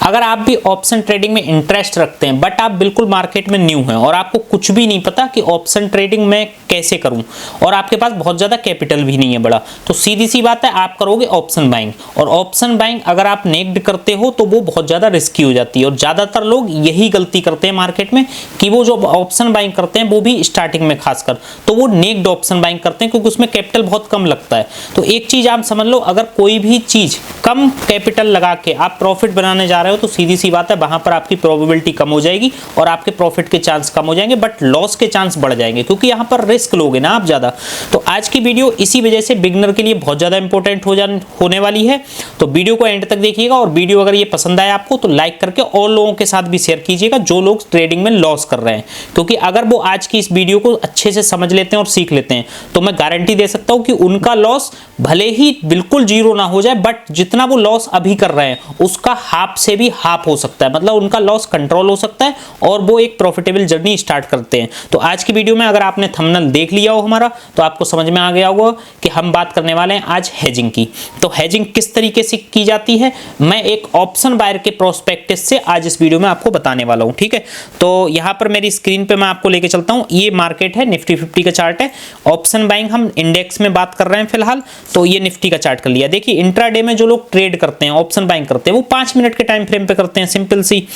अगर आप भी ऑप्शन ट्रेडिंग में इंटरेस्ट रखते हैं बट आप बिल्कुल मार्केट में न्यू हैं और आपको कुछ भी नहीं पता कि ऑप्शन ट्रेडिंग में कैसे करूं और आपके पास बहुत ज़्यादा कैपिटल भी नहीं है बड़ा, तो सीधी सी बात है आप करोगे ऑप्शन बाइंग। और ऑप्शन बाइंग अगर आप नेक्ड करते हो तो वो बहुत ज़्यादा रिस्की हो जाती है और ज़्यादातर लोग यही गलती करते हैं मार्केट में कि वो जो ऑप्शन बाइंग करते हैं वो भी स्टार्टिंग में खासकर तो वो नेक्ड ऑप्शन बाइंग करते हैं क्योंकि उसमें कैपिटल बहुत कम लगता है। तो एक चीज़ आप समझ लो, अगर कोई भी चीज़ कम कैपिटल लगा के आप प्रॉफिट बनाने जा रहे हो तो सीधी सी बात है वहां पर आपकी प्रोबेबिलिटी कम हो जाएगी और आपके प्रॉफिट के चांस कम हो जाएंगे बट लॉस के चांस बढ़ जाएंगे क्योंकि यहां पर रिस्क लोगे ना आप ज़्यादा। तो आज की वीडियो इसी वजह से बिगनर के लिए बहुत ज़्यादा इंपॉर्टेंट होने वाली है। तो वीडियो को एंड तक देखिएगा और वीडियो अगर ये पसंद आए आपको तो लाइक करके और लोगों के साथ भी शेयर कीजिएगा जो लोग ट्रेडिंग में लॉस कर रहे हैं, क्योंकि अगर वो आज की इस वीडियो को अच्छे से समझ लेते हैं और सीख लेते हैं तो मैं गारंटी दे सकता हूं कि उनका लॉस भले ही बिल्कुल जीरो ना हो जाए बट जितना वो लॉस अभी कर रहे हैं उसका हाफ से भी हाफ हो सकता है, मतलब उनका लॉस कंट्रोल हो सकता है और वो एक प्रॉफिटेबल जर्नी स्टार्ट करते हैं। तो आज की वीडियो में अगर आपने थंबनेल देख लिया हो हमारा तो आपको समझ में आ गया होगा कि हम बात करने वाले हैं आज हेजिंग की। तो हेजिंग किस तरीके से की जाती है मैं एक ऑप्शन बायर के प्रोस्पेक्टिव से आज इस वीडियो में आपको बताने वाला हूं, ठीक है। तो यहां पर मेरी स्क्रीन पे मैं आपको लेके चलता हूं, ये मार्केट है, निफ्टी 50 का चार्ट है। ऑप्शन बाइंग हम इंडेक्स में बात कर रहे हैं फिलहाल, तो ये निफ्टी का चार्ट कर लिया। देखिए इंट्राडे में जो लोग ट्रेड करते हैं ऑप्शन बाइंग करते हैं वो 5 मिनट के टाइम फ्रेम पे करते हैं, सिंपल सी,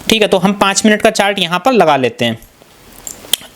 ठीक है। तो हम 5 मिनट का चार्ट यहां पर लगा लेते हैं।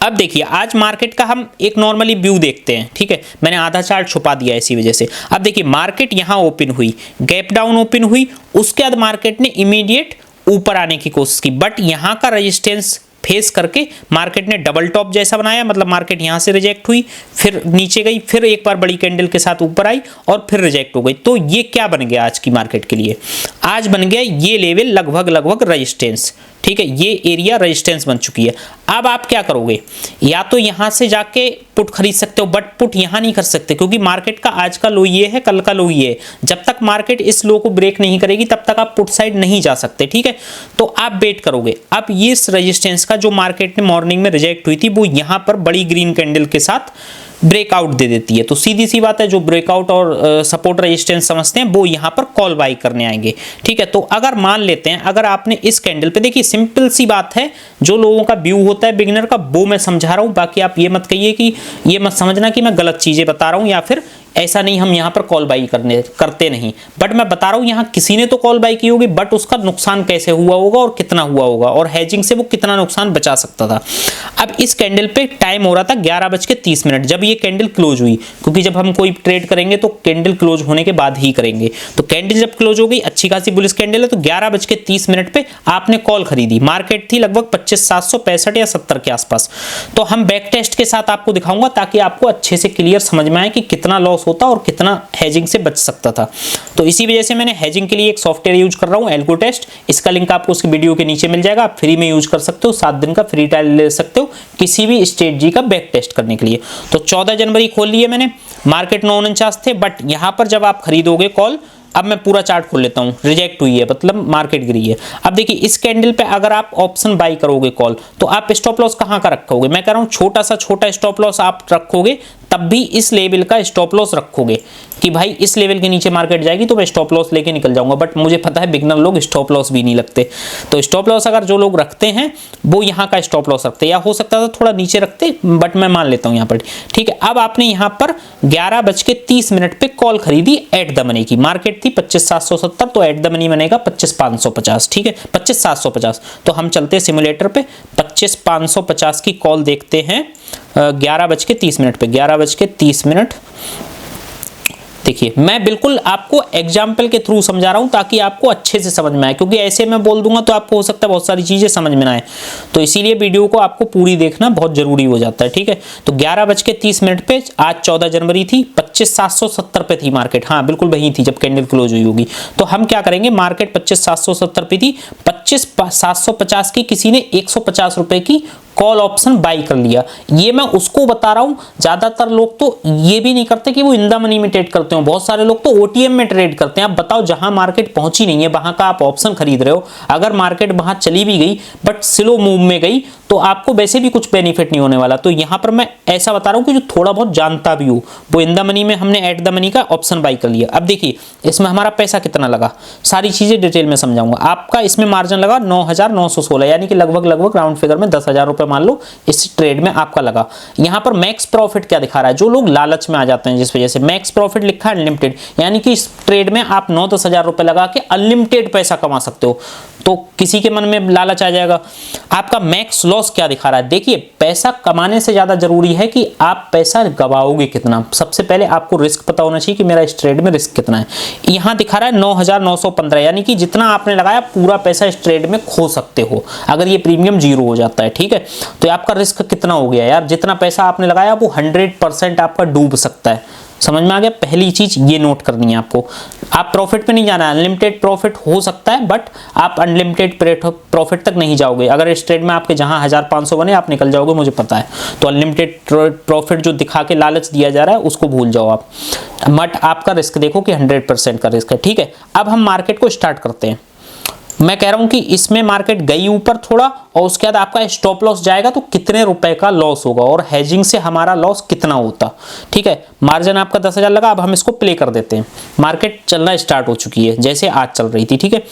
अब देखिए आज मार्केट का हम एक नॉर्मली व्यू देखते हैं, ठीक है। मैंने आधा चार्ट छुपा दिया इसी वजह से। अब देखिए मार्केट यहां ओपन हुई, गैप डाउन ओपन हुई, उसके बाद मार्केट ने इमीडिएट ऊपर आने की कोशिश की बट यहां का रेजिस्टेंस फेस करके मार्केट ने डबल टॉप जैसा बनाया, मतलब मार्केट यहां से रिजेक्ट हुई, फिर नीचे गई, फिर एक बार बड़ी कैंडल के साथ ऊपर आई और फिर रिजेक्ट हो गई। तो ये क्या बन गया आज की मार्केट के लिए? आज बन गया ये लेवल लगभग रेजिस्टेंस, ठीक है। ये एरिया रेजिस्टेंस बन चुकी है। अब आप क्या करोगे, या तो यहां से जाके पुट खरीद सकते हो बट पुट यहां नहीं कर सकते क्योंकि मार्केट का आज का लो ये है, कल का लो ये है। जब तक मार्केट इस लो को ब्रेक नहीं करेगी तब तक आप पुट साइड नहीं जा सकते, ठीक है। तो आप वेट करोगे। अब ये रेजिस्टेंस का जो मार्केट ने मॉर्निंग में रिजेक्ट हुई थी वो यहां पर बड़ी ग्रीन कैंडल के साथ ब्रेकआउट दे देती है। तो सीधी सी बात है जो ब्रेकआउट और सपोर्ट रेजिस्टेंस समझते हैं वो यहां पर कॉल बाई करने आएंगे, ठीक है। तो अगर मान लेते हैं अगर आपने इस कैंडल पे, देखिए सिंपल सी बात है, जो लोगों का व्यू होता है बिगिनर का वो मैं समझा रहा हूं, बाकी आप ये मत कहिए कि ये मत समझना कि मैं गलत चीजें बता रहा हूं या फिर ऐसा नहीं हम यहां पर कॉल बाई करते नहीं, बट मैं बता रहा हूं यहां किसी ने तो कॉल बाई की होगी बट उसका नुकसान कैसे हुआ होगा और कितना हुआ होगा और हेजिंग से वो कितना नुकसान बचा सकता था। अब इस कैंडल पे टाइम हो रहा था 11:30 जब ये कैंडल क्लोज हुई, क्योंकि जब हम कोई ट्रेड करेंगे तो कैंडल क्लोज होने के बाद ही करेंगे। तो कैंडल जब क्लोज हो गई, अच्छी खासी बुलिश कैंडल है, तो 11:30 पे आपने कॉल खरीदी। मार्केट थी लगभग 25,765 या 70 के आसपास। तो हम बैक टेस्ट के साथ आपको दिखाऊंगा ताकि आपको अच्छे से क्लियर समझ में आए कि कितना लॉस होता और कितना हेजिंग से बच सकता था। तो इसी वजह से मैंने हेजिंग के लिए एक सॉफ्टवेयर यूज कर रहा हूं, एल्गो टेस्ट। इसका लिंक आपको उसकी वीडियो के नीचे मिल जाएगा, आप फ्री में यूज कर सकते हो, 7 दिन का फ्री ट्रायल ले सकते हो किसी भी स्ट्रेटजी का बैक टेस्ट करने के लिए। तो 14 जनवरी खोल लिए मैंने, मार्केट 949 थे बट यहां पर जब आप खरीदोगे कॉल, अब मैं पूरा चार्ट खोल लेता हूं, रिजेक्ट हुई है मतलब मार्केट गिरी है। अब देखिए इस कैंडल पे अगर आप ऑप्शन बाई करोगे कॉल तो आप स्टॉप लॉस कहां का रखोगे? मैं कह रहा हूं छोटा स्टॉप लॉस आप रखोगे, तब भी इस लेवल का स्टॉप लॉस रखोगे कि भाई इस लेवल के नीचे मार्केट जाएगी तो मैं स्टॉप लॉस लेके निकल जाऊंगा। बट मुझे पता है बिगनर लोग स्टॉप लॉस भी नहीं लगते, तो स्टॉप लॉस अगर जो लोग रखते हैं वो यहाँ का स्टॉप लॉस रखते हैं, या हो सकता था थोड़ा नीचे रखते बट मैं मान लेता हूँ यहाँ पर, ठीक है। अब आपने यहाँ पर 11:30 पे कॉल खरीदी एट द मनी की, मार्केट थी 25,770, तो एट द मनी बनेगा 25,550, ठीक है, 25,750। तो हम चलते हैं सिमुलेटर पे, 25,550 की कॉल देखते हैं 11:30 पे। 11:30 देखिए मैं बिल्कुल आपको एग्जाम्पल के थ्रू समझा रहा हूं ताकि आपको अच्छे से समझ में आए, क्योंकि ऐसे मैं बोल दूंगा तो आपको हो सकता है बहुत सारी चीजें समझ में ना आए, तो इसीलिए वीडियो को आपको पूरी देखना बहुत जरूरी हो जाता है, ठीक है। तो 11:30 पे आज 14 जनवरी थी, 25,770 पे थी मार्केट, हाँ बिल्कुल वही थी जब कैंडल क्लोज हुई होगी। तो हम क्या करेंगे, मार्केट 25,770 पे थी, 25,750 की किसी ने 150 रुपए की कॉल ऑप्शन बाई कर लिया। ये मैं उसको बता रहा हूं, ज्यादातर लोग तो ये भी नहीं करते कि वो इन द मनी में ट्रेड करते हो, बहुत सारे लोग तो ओटीएम में ट्रेड करते हैं। आप बताओ, जहां मार्केट पहुंची नहीं है वहां का आप ऑप्शन खरीद रहे हो, अगर मार्केट वहां चली भी गई बट स्लो मूव में गई तो आपको वैसे भी कुछ बेनिफिट नहीं होने वाला। तो यहां पर मैं ऐसा बता रहा हूं कि जो थोड़ा बहुत जानता भी हो, वो इन द मनी में हमने एट द मनी का ऑप्शन बाई कर लिया। अब देखिए इसमें हमारा पैसा कितना लगा, सारी चीजें डिटेल में समझाऊंगा। आपका इसमें मार्जिन लगा 9,916, यानी कि लगभग राउंड फिगर में 10,000 रुपए मान लो इस ट्रेड में आपका लगा। यहां पर मैक्स प्रॉफिट क्या दिखा रहा है, जो लोग लालच में आ जाते हैं जिस वजह से मैक्स प्रॉफिट लिखा है अनलिमिटेड, यानी कि इस ट्रेड में आप 9-10 हजार रुपए लगा के अनलिमिटेड पैसा कमा सकते हो। तो किसी के मन में लालच आ जाएगा। आपका मैक्स लॉस क्या दिखा रहा है, देखिए पैसा कमाने से ज्यादा जरूरी है कि आप पैसा गवाओगे कितना। सबसे पहले आपको रिस्क पता होना चाहिए कि मेरा इस ट्रेड में रिस्क कितना है। यहां दिखा रहा है 9,915, यानी कि जितना आपने लगाया पूरा पैसा इस ट्रेड में खो सकते हो अगर ये प्रीमियम 0 हो जाता है, ठीक है। तो आपका रिस्क कितना हो गया यार, जितना पैसा आपने लगाया वो 100% आपका डूब सकता है। समझ में आ गया, पहली चीज ये नोट करनी है आपको। आप प्रॉफिट पे नहीं जाना है, अनलिमिटेड प्रॉफिट हो सकता है बट आप अनलिमिटेड प्रॉफिट तक नहीं जाओगे। अगर इस ट्रेड में आपके जहां 1,500 बने आप निकल जाओगे, मुझे पता है। तो अनलिमिटेड प्रॉफिट जो दिखा के लालच दिया जा रहा है उसको भूल जाओ आप, बट आपका रिस्क देखो कि 100% का रिस्क है, ठीक है। अब हम मार्केट को स्टार्ट करते हैं। मैं कह रहा हूं कि इसमें मार्केट गई ऊपर थोड़ा और उसके बाद आपका स्टॉप लॉस जाएगा तो कितने रुपए का लॉस होगा और हेजिंग से हमारा लॉस कितना होता, ठीक है। मार्जिन आपका 10,000 लगा। अब हम इसको प्ले कर देते हैं। मार्केट चलना स्टार्ट हो चुकी है जैसे आज चल रही थी, ठीक है।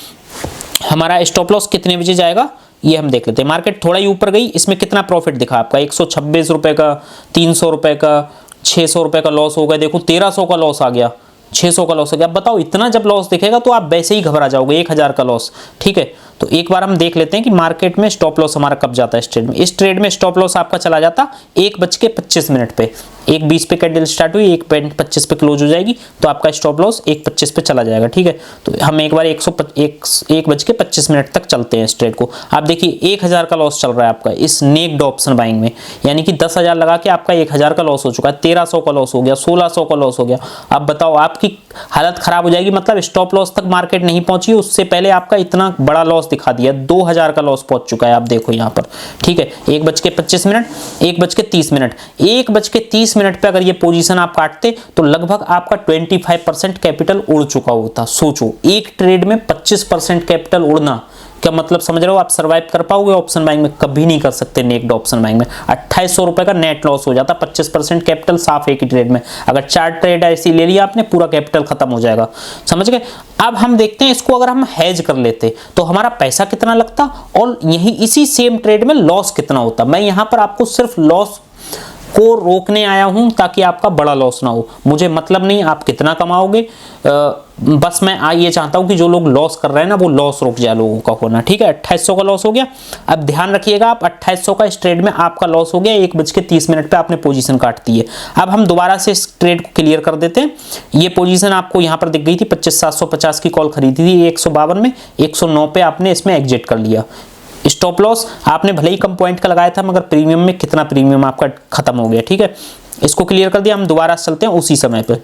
हमारा स्टॉप लॉस कितने बजे जाएगा ये हम देख लेते हैं। मार्केट थोड़ा ही ऊपर गई, इसमें कितना प्रॉफिट दिखा आपका, 126 रुपए का, 300 रुपए का, 600 रुपए का लॉस हो गया। देखो 1300 का लॉस आ गया, 600 का लॉस हो गया। अब बताओ इतना जब लॉस दिखेगा तो आप वैसे ही घबरा जाओगे, 1,000 का लॉस, ठीक है। तो एक बार हम देख लेते हैं कि मार्केट में स्टॉप लॉस हमारा कब जाता है इस ट्रेड में। इस ट्रेड में स्टॉप लॉस आपका चला जाता 1:25 पे, 1:20 पे कैंडल स्टार्ट हुई, 1:25 पे क्लोज हो जाएगी, तो आपका स्टॉप लॉस 1:25 पे चला जाएगा, ठीक है। तो हम एक बार 1:25 तक चलते हैं इस ट्रेड को। आप देखिए 1,000 का लॉस चल रहा है आपका इस नेक्ड ऑप्शन बाइंग में, यानी कि 10,000 लगा के आपका 1,000 का लॉस हो चुका है, 1,300 का लॉस हो गया, 1,600 का लॉस हो गया। अब बताओ आपकी हालत खराब हो जाएगी, मतलब स्टॉप लॉस तक मार्केट नहीं पहुंची, उससे पहले आपका इतना बड़ा लॉस दिखा दिया, 2,000 का लॉस पहुंच चुका है। आप देखो यहाँ पर, ठीक है। 1:25, 1:30, 1:30 पे अगर ये पोजीशन आप काटते तो लगभग आपका 25% कैपिटल उड़ चुका होता। सोचो एक ट्रेड में 25% कैपिटल उड़ना, क्या मतलब समझ रहे हो। आप सर्वाइव कर पाओगे ऑप्शन बाइंग में, कभी नहीं कर सकते। नेक्ड ऑप्शन बाइंग में 2,800 रुपए का नेट लॉस हो जाता, 25% कैपिटल साफ एक ही ट्रेड में। अगर 4 ट्रेड ऐसी ले लिया आपने, पूरा कैपिटल खत्म हो जाएगा, समझ गए। अब हम देखते हैं इसको अगर हम हेज कर लेते तो हमारा पैसा कितना लगता और यही इसी सेम ट्रेड में लॉस कितना होता। मैं यहां पर आपको सिर्फ लॉस को रोकने आया हूं ताकि आपका बड़ा लॉस ना हो। मुझे मतलब नहीं आप कितना कमाओगे, बस मैं ये चाहता हूं कि जो लोग लॉस कर रहे हैं ना वो लॉस रुक जाए लोगों का होना, ठीक है। 2,800 का लॉस हो गया। अब ध्यान रखिएगा आप 2,800 का इस ट्रेड में आपका लॉस हो गया, 1:30 पे आपने पोजीशन काट दी है। अब हम दोबारा से इस ट्रेड को क्लियर कर देते हैं। ये पोजीशन आपको यहां पर दिख गई थी, 25,750 की कॉल खरीदी थी 152 में, 109 पे आपने इसमें एग्जिट कर लिया। स्टॉप लॉस आपने भले ही कम पॉइंट का लगाया था मगर प्रीमियम में कितना प्रीमियम आपका खत्म हो गया, ठीक है। इसको क्लियर कर दिया। हम दोबारा चलते हैं उसी समय पे।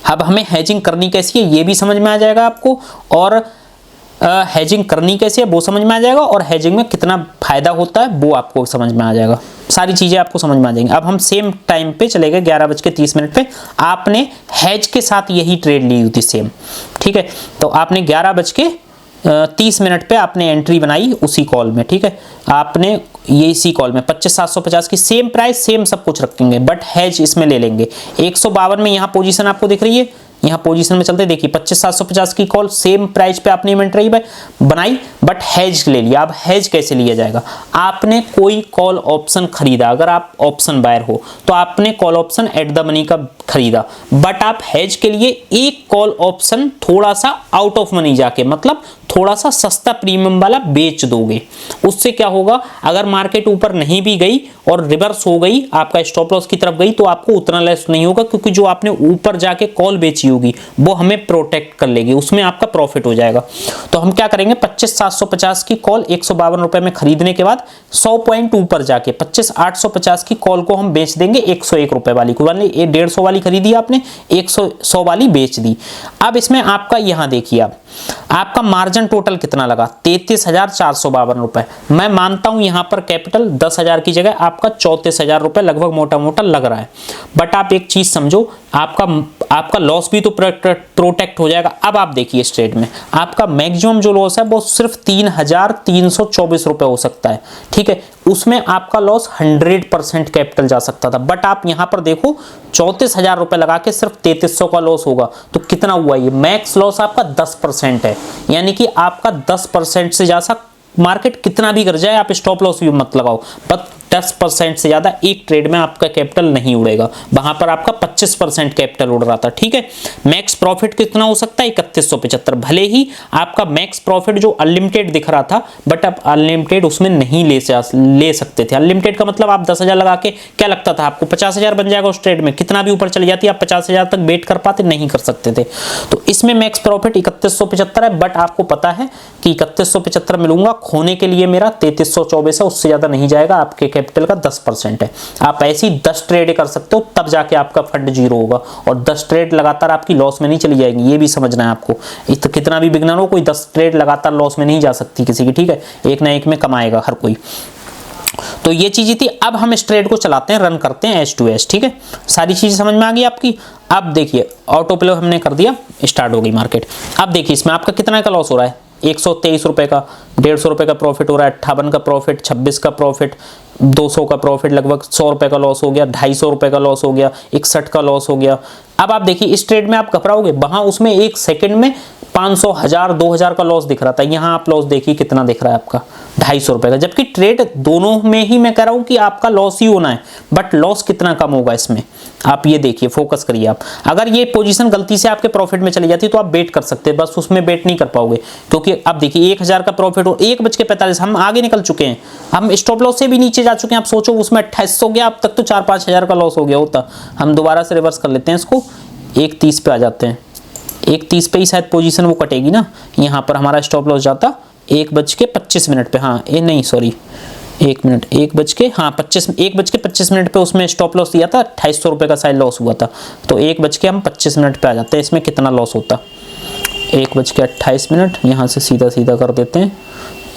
अब हमें हेजिंग करनी कैसी है ये भी समझ में आ जाएगा आपको, और हेजिंग करनी कैसे है वो समझ में आ जाएगा, और हेजिंग में कितना फायदा होता है वो आपको समझ में आ जाएगा। सारी चीजें आपको समझ में आ जाएंगी। अब हम सेम टाइम पे चले गए 11:30 पे। आपने हेज के साथ यही ट्रेड ली हुई थी सेम, ठीक है। तो आपने 11:30 पे आपने एंट्री बनाई उसी कॉल में, ठीक है। आपने ये इसी कॉल में 25,750 की सेम प्राइस सेम सब कुछ रखेंगे बट हेज इसमें ले लेंगे। 152 में यहाँ पोजीशन आपको दिख रही है, यहाँ पोजीशन में चलते देखिए 25,750 की कॉल सेम प्राइस पे आपने एंट्री बनाई बट हेज ले लिया। अब हेज कैसे लिया जाएगा, आपने कोई कॉल ऑप्शन खरीदा, अगर आप ऑप्शन बायर हो तो आपने call option at the money का खरीदा, बट आप हेज के लिए एक कॉल ऑप्शन थोड़ा सा आउट ऑफ मनी जाके, मतलब थोड़ा सा सस्ता प्रीमियम वाला बेच दोगे। उससे क्या होगा, अगर मार्केट ऊपर नहीं भी गई और रिवर्स हो गई, आपका स्टॉप लॉस की तरफ गई, तो आपको उतना लॉस नहीं होगा, क्योंकि जो आपने ऊपर जाके कॉल बेची होगी वो हमें प्रोटेक्ट कर लेगी, उसमें आपका प्रॉफिट हो जाएगा। तो हम क्या करेंगे, 25,750 की कॉल 152 रुपए में खरीदने के बाद 100 पॉइंट ऊपर जाके 25,850 की कॉल को हम बेच देंगे 101 रुपए वाली को। 150 वाली खरीदी आपने, 100 वाली बेच दी। अब इसमें आपका यहां देखिए, आप आपका मार्जिन टोटल कितना लगा, 33,452 रुपए। मैं मानता हूं यहां पर कैपिटल 10,000 की जगह आपका 34,000 रुपए लगभग मोटा मोटा लग रहा है। बट आप एक चीज समझो, आपका लॉस भी तो प्रोटेक्ट हो जाएगा। अब आप देखिए इस ट्रेड में आपका मैक्सिमम जो लॉस है वो सिर्फ 3,324 रुपए हो सकता है, ठीक है। उसमें आपका लॉस 100% कैपिटल जा सकता था। बट आप यहां पर देखो 34,000 रुपए लगा के सिर्फ 3300 का लॉस होगा, तो कितना हुआ, ये मैक्स लॉस आपका 10% है। यानी कि आपका 10% से ज्यादा मार्केट कितना भी गिर जाए आप स्टॉप लॉस भी मत लगाओ, बट 10% से ज्यादा एक ट्रेड में आपका कैपिटल नहीं उड़ेगा। वहां पर आपका 25% कैपिटल उड़ रहा था, ठीक है। मैक्स प्रॉफिट कितना हो सकता है, 3175। भले ही आपका मैक्स प्रॉफिट जो अनलिमिटेड दिख रहा था, बट आप अनलिमिटेड उसमें नहीं ले सकते थे। अनलिमिटेड का मतलब आप 10,000 लगा के क्या लगता था आपको 50,000 बन जाएगा उस ट्रेड में, कितना भी ऊपर चली जाती आप 50,000 तक वेट कर पाते नहीं कर सकते थे। तो इसमें मैक्स प्रॉफिट 3175 है, बट आपको पता है कि 3175 मिलूंगा, खोने के लिए मेरा 3324 है, उससे ज्यादा नहीं जाएगा। आपके कैपिटल का 10% है। आप ऐसी 10 ट्रेड कर सकते हो, तब जाके आपका फंड जीरो होगा, और 10 ट्रेड लगातार आपकी लॉस में नहीं चली जाएगी, ये भी समझना है आपको। तो कितना भी बिगनर हो, कोई 10 ट्रेड लगातार लॉस में नहीं जा सकती किसी की, ठीक है। एक ना एक में कमाएगा हर कोई। तो ये चीजें थी। अब हम इस ट्रेड को चलाते हैं, रन करते हैं एज टू एज, ठीक है। सारी चीजें समझ में आ गई आपकी। अब देखिए ऑटो प्ले हमने कर दिया, स्टार्ट हो गई मार्केट। अब देखिए इसमें आपका कितना का लॉस हो रहा है, 123 रुपए का, 150 रुपए का प्रॉफिट हो रहा है, 58 का प्रॉफिट, 26 का प्रॉफिट, 200 का प्रॉफिट, लगभग 100 रुपए का लॉस हो गया, 250 रुपए का लॉस हो गया, 61 का लॉस हो गया। अब आप देखिए इस ट्रेड में आप घबराओगे, वहां उसमें एक सेकंड में 500, 1000, 2000 का लॉस दिख रहा था। यहां आप लॉस देखिए कितना दिख रहा है आपका, 250 रुपए का। जबकि ट्रेड दोनों में ही मैं कह रहा हूं कि आपका लॉस ही होना है, बट लॉस कितना कम होगा इसमें, आप ये देखिए, फोकस करिए आप। अगर ये पोजीशन गलती से आपके प्रॉफिट में चली जाती तो आप बेट कर सकते हैं, बस उसमें बेट नहीं कर पाओगे, क्योंकि अब देखिए 1000 का प्रॉफिट हो, 1:45 हम आगे निकल चुके हैं, हम स्टॉप लॉस से भी नीचे जा चुके हैं। आप सोचो उसमें 2800 गया, अब तक तो 4-5 हजार का लॉस हो गया होता। हम दोबारा से रिवर्स कर लेते हैं इसको, 1:30 पे आ जाते हैं। 1:30 पे ही शायद पोजीशन वो कटेगी ना, यहाँ पर हमारा स्टॉप लॉस जाता 1:25 पे, हाँ ये नहीं सॉरी 1 मिनट, 1:25 पे उसमें स्टॉप लॉस दिया था, 2800 रुपये का शायद लॉस हुआ था। तो 1:25 पे आ जाते हैं, इसमें कितना लॉस होता, 1:28, यहाँ से सीधा सीधा कर देते हैं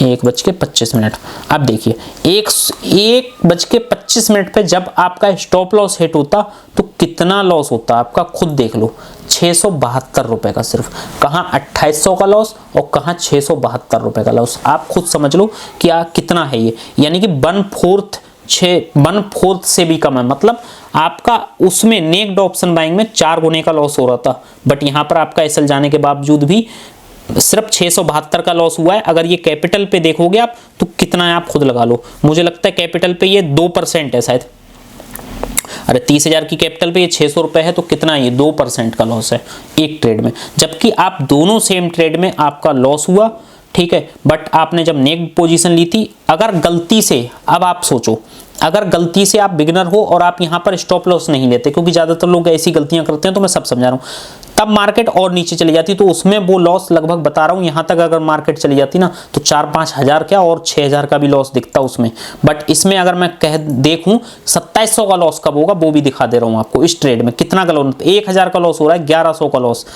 1:25। अब देखिए 1:25 पे जब आपका स्टॉप लॉस हिट होता तो कितना लॉस होता आपका, खुद देख लो, 672 रुपए का सिर्फ। कहाँ 2800 का लॉस और कहाँ 672 रुपए का लॉस, आप खुद समझ लो क्या कितना है ये। यानी कि 1/4 से भी कम है। मतलब आपका उसमें नेक्ड ऑप्शन बाइंग में 4 गुने का लॉस हो रहा था, बट यहाँ पर आपका एसएल जाने के बावजूद भी सिर्फ 672 का लॉस हुआ है। अगर ये कैपिटल पे देखोगे आप तो कितना है आप खुद लगा लो, मुझे लगता है कैपिटल पे ये 2% है शायद। अरे 30,000 की कैपिटल पे ये 600 रुपए है, तो कितना है ये 2% का लॉस है एक ट्रेड में। जबकि आप दोनों सेम ट्रेड में आपका लॉस हुआ, ठीक है, बट आपने जब नेक्ड पोजीशन ली थी, अगर गलती से, अब आप सोचो अगर गलती से आप बिगिनर हो और आप यहाँ पर स्टॉप लॉस नहीं लेते, क्योंकि ज्यादातर लोग ऐसी गलतियां करते हैं, तो मैं सब समझा रहा हूँ, तब मार्केट और नीचे चली जाती, तो उसमें वो लॉस लगभग बता रहा हूँ, यहाँ तक अगर मार्केट चली जाती ना तो 4-5 हजार क्या और 6,000 का भी लॉस दिखता उसमें। बट इसमें अगर मैं देखूं 2700 का लॉस कब होगा वो भी दिखा दे रहा हूँ आपको। इस ट्रेड में कितना का लॉस, 1000 का लॉस हो रहा है, 1100 का लॉस,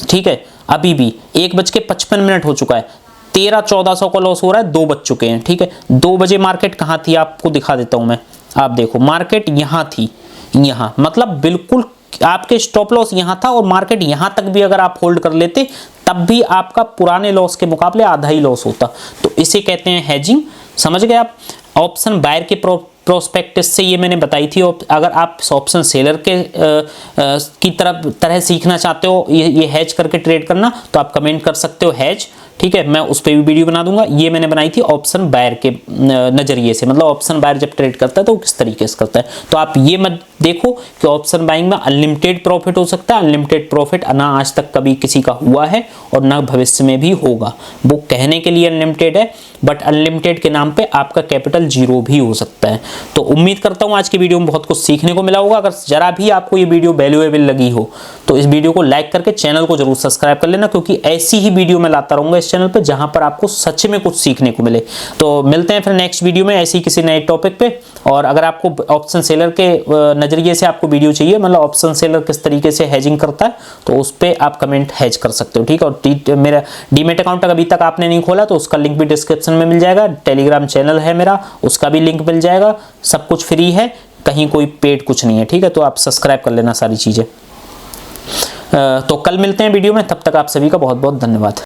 ठीक है। अभी भी 1:55 हो चुका है, 1300-1400 का लॉस हो रहा है, 2 बज चुके हैं, ठीक है। 2 बजे मार्केट कहाँ थी आपको दिखा देता हूं मैं, आप देखो मार्केट यहाँ थी, यहाँ मतलब बिल्कुल आपके स्टॉप लॉस यहाँ था, और मार्केट यहाँ तक भी अगर आप होल्ड कर लेते तब भी आपका पुराने लॉस के मुकाबले आधा ही लॉस होता। तो इसे कहते हैं हेजिंग, समझ गए आप। ऑप्शन बायर के प्रोस्पेक्टस से ये मैंने बताई थी। अगर आप ऑप्शन सेलर के की तरह सीखना चाहते हो ये हेज करके ट्रेड करना, तो आप कमेंट कर सकते हो हेज, ठीक है, मैं उस पर भी वीडियो बना दूंगा। ये मैंने बनाई थी ऑप्शन बायर के नजरिए से, मतलब ऑप्शन बायर जब ट्रेड करता है तो किस तरीके से करता है। तो आप ये मत देखो कि ऑप्शन बाइंग में अनलिमिटेड प्रॉफिट हो सकता है। अनलिमिटेड प्रॉफिट ना आज तक कभी किसी का हुआ है और ना भविष्य में भी होगा। वो कहने के लिए अनलिमिटेड है, बट अनलिमिटेड के नाम पे आपका कैपिटल जीरो भी हो सकता है। तो उम्मीद करता हूँ आज की वीडियो में बहुत कुछ सीखने को मिला होगा। अगर जरा भी आपको ये वीडियो वैल्यूएबल लगी हो तो इस वीडियो को लाइक करके चैनल को जरूर सब्सक्राइब कर लेना, क्योंकि ऐसी ही वीडियो मैं लाता रहूंगा इस इस चैनल पे, जहां पर आपको सच में कुछ सीखने को मिले। तो मिलते हैं फिर नेक्स्ट वीडियो में ऐसे ही किसी नए टॉपिक पे। और अगर आपको ऑप्शन सेलर के नजरिए से आपको वीडियो चाहिए, मतलब ऑप्शन सेलर किस तरीके से हेजिंग करता है, तो उस पर आप कमेंट हेज कर सकते हो, ठीक है। और मेरा डीमेट अकाउंट अभी तक आपने नहीं खोला तो उसका लिंक भी डिस्क्रिप्शन में मिल जाएगा। टेलीग्राम चैनल है मेरा, उसका भी लिंक मिल जाएगा। सब कुछ फ्री है, कहीं कोई पेड कुछ नहीं है, ठीक है। तो आप सब्सक्राइब कर लेना सारी चीजें। तो कल मिलते हैं वीडियो में, तब तक आप सभी का बहुत बहुत धन्यवाद।